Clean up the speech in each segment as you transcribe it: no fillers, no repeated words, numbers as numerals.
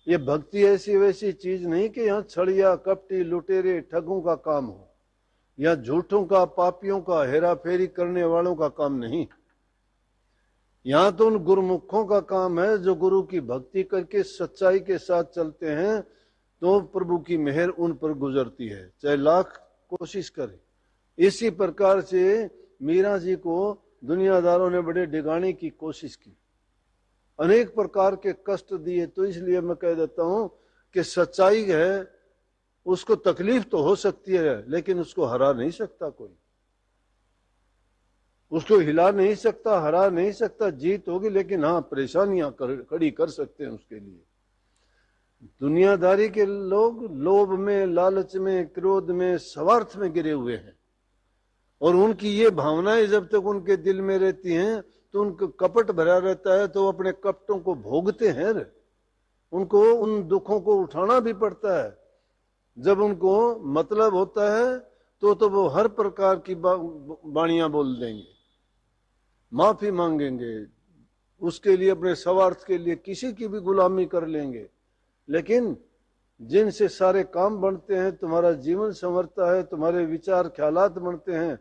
ये भक्ति ऐसी वैसी चीज नहीं कि यहाँ छड़िया कपटी लुटेरे ठगों का काम हो, या झूठों का पापियों का हेरा फेरी करने वालों का काम नहीं। यहाँ तो उन गुरुमुखों का काम है जो गुरु की भक्ति करके सच्चाई के साथ चलते हैं, तो प्रभु की मेहर उन पर गुजरती है, चाहे लाख कोशिश करे। इसी प्रकार से मीरा जी को दुनियादारों ने बड़े डिगाने की कोशिश की, अनेक प्रकार के कष्ट दिए। तो इसलिए मैं कह देता हूं कि सच्चाई है, उसको तकलीफ तो हो सकती है लेकिन उसको हरा नहीं सकता कोई, उसको हिला नहीं सकता, हरा नहीं सकता। जीत होगी लेकिन हाँ परेशानियां खड़ी कर सकते हैं उसके लिए। दुनियादारी के लोग लोभ में, लालच में, क्रोध में, स्वार्थ में गिरे हुए हैं, और उनकी ये भावनाएं जब तक उनके दिल में रहती हैं तो उनका कपट भरा रहता है, तो अपने कपटों को भोगते हैं, उनको उन दुखों को उठाना भी पड़ता है। जब उनको मतलब होता है तो वो हर प्रकार की वाणियां बोल देंगे, माफी मांगेंगे, उसके लिए अपने स्वार्थ के लिए किसी की भी गुलामी कर लेंगे। लेकिन जिनसे सारे काम बनते हैं, तुम्हारा जीवन संवरता है, तुम्हारे विचार ख्यालात बनते हैं,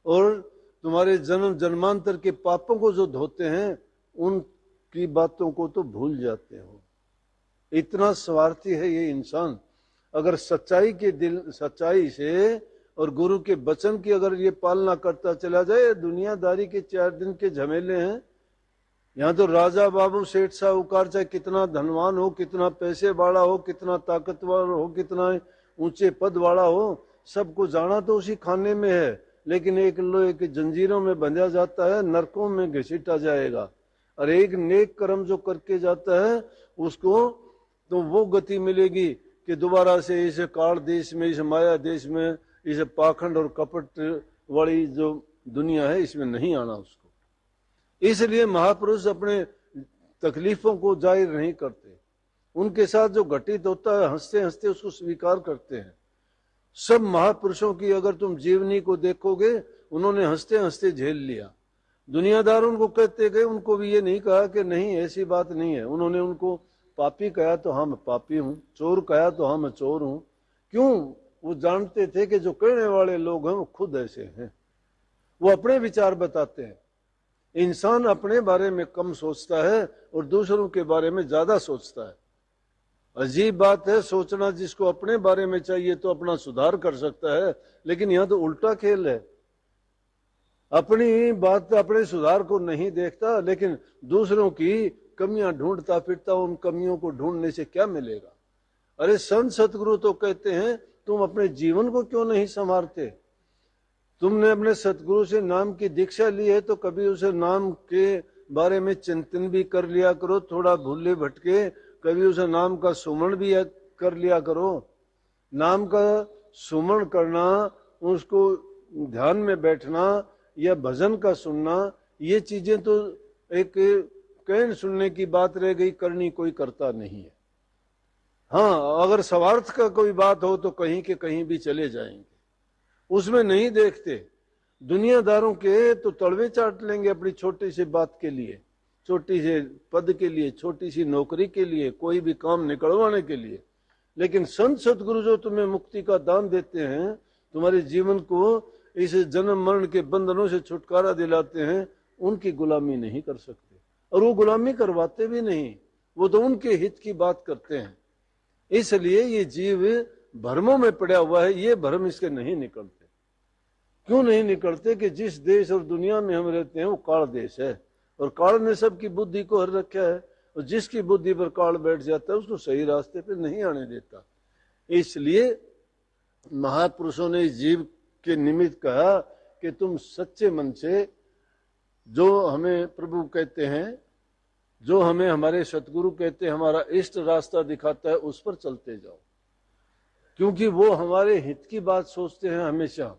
और तुम्हारे जन्म जन्मांतर के पापों को जो धोते हैं, उनकी बातों को तो भूल जाते हो। इतना स्वार्थी है ये इंसान। अगर सच्चाई के दिल, सच्चाई से और गुरु के वचन की अगर ये पालना करता चला जाए, दुनियादारी के 4 दिन के झमेले हैं। यहाँ तो राजा बाबू सेठ साहूकार चाहे कितना धनवान हो, कितना पैसे वाला हो, कितना ताकतवर हो, कितना ऊंचे पद वाला हो, सबको जाना तो उसी खाने में है, लेकिन एक लोहे की जंजीरों में बंधा जाता है, नरकों में घसीटा जाएगा। और एक नेक कर्म जो करके जाता है उसको तो वो गति मिलेगी कि दोबारा से इस काल देश में, इस माया देश में, इस पाखंड और कपट वाली जो दुनिया है, इसमें नहीं आना उसको। इसलिए महापुरुष अपने तकलीफों को जाहिर नहीं करते, उनके साथ जो घटित होता है हंसते हंसते उसको स्वीकार करते हैं। सब महापुरुषों की अगर तुम जीवनी को देखोगे, उन्होंने हंसते हंसते झेल लिया। दुनियादार उनको कहते गए, उनको भी ये नहीं कहा कि नहीं ऐसी बात नहीं है। उन्होंने उनको पापी कहा तो हाँ मैं पापी हूं, चोर कहा तो हाँ मैं चोर हूं। क्यों? वो जानते थे कि जो कहने वाले लोग हैं वो खुद ऐसे हैं, वो अपने विचार बताते हैं। इंसान अपने बारे में कम सोचता है और दूसरों के बारे में ज्यादा सोचता है। अजीब बात है, सोचना जिसको अपने बारे में चाहिए तो अपना सुधार कर सकता है, लेकिन यहां तो उल्टा खेल है। अपनी बात, अपने सुधार को नहीं देखता, लेकिन दूसरों की कमियां ढूंढता फिरता। उन कमियों को ढूंढने से क्या मिलेगा? अरे संत सतगुरु तो कहते हैं तुम अपने जीवन को क्यों नहीं संवारते? तुमने अपने सतगुरु से नाम की दीक्षा ली है तो कभी उसे नाम के बारे में चिंतन भी कर लिया करो, थोड़ा भूले भटके कभी उसे नाम का सुमरण भी कर लिया करो। नाम का सुमरण करना, उसको ध्यान में बैठना या भजन का सुनना, ये चीजें तो एक कहन सुनने की बात रह गई, करनी कोई करता नहीं है। हाँ, अगर स्वार्थ का कोई बात हो तो कहीं के कहीं भी चले जाएंगे, उसमें नहीं देखते। दुनियादारों के तो तलवे चाट लेंगे अपनी छोटी सी बात के लिए, छोटी से पद के लिए, छोटी सी नौकरी के लिए, कोई भी काम निकलवाने के लिए। लेकिन संत सतगुरु जो तुम्हें मुक्ति का दान देते हैं, तुम्हारे जीवन को इस जन्म मरण के बंधनों से छुटकारा दिलाते हैं, उनकी गुलामी नहीं कर सकते। और वो गुलामी करवाते भी नहीं, वो तो उनके हित की बात करते हैं। इसलिए ये जीव भ्रमों में पड़ा हुआ है, ये भ्रम इसके नहीं निकलते। क्यों नहीं निकलते? कि जिस देश और दुनिया में हम रहते हैं वो काल देश है, और काल ने सबकी बुद्धि को हर रखा है, और जिसकी बुद्धि पर काल बैठ जाता है उसको सही रास्ते पे नहीं आने देता। इसलिए महापुरुषों ने जीव के निमित्त कहा कि तुम सच्चे मन से, जो हमें प्रभु कहते हैं, जो हमें हमारे सतगुरु कहते हैं, हमारा इष्ट रास्ता दिखाता है, उस पर चलते जाओ, क्योंकि वो हमारे हित की बात सोचते हैं हमेशा।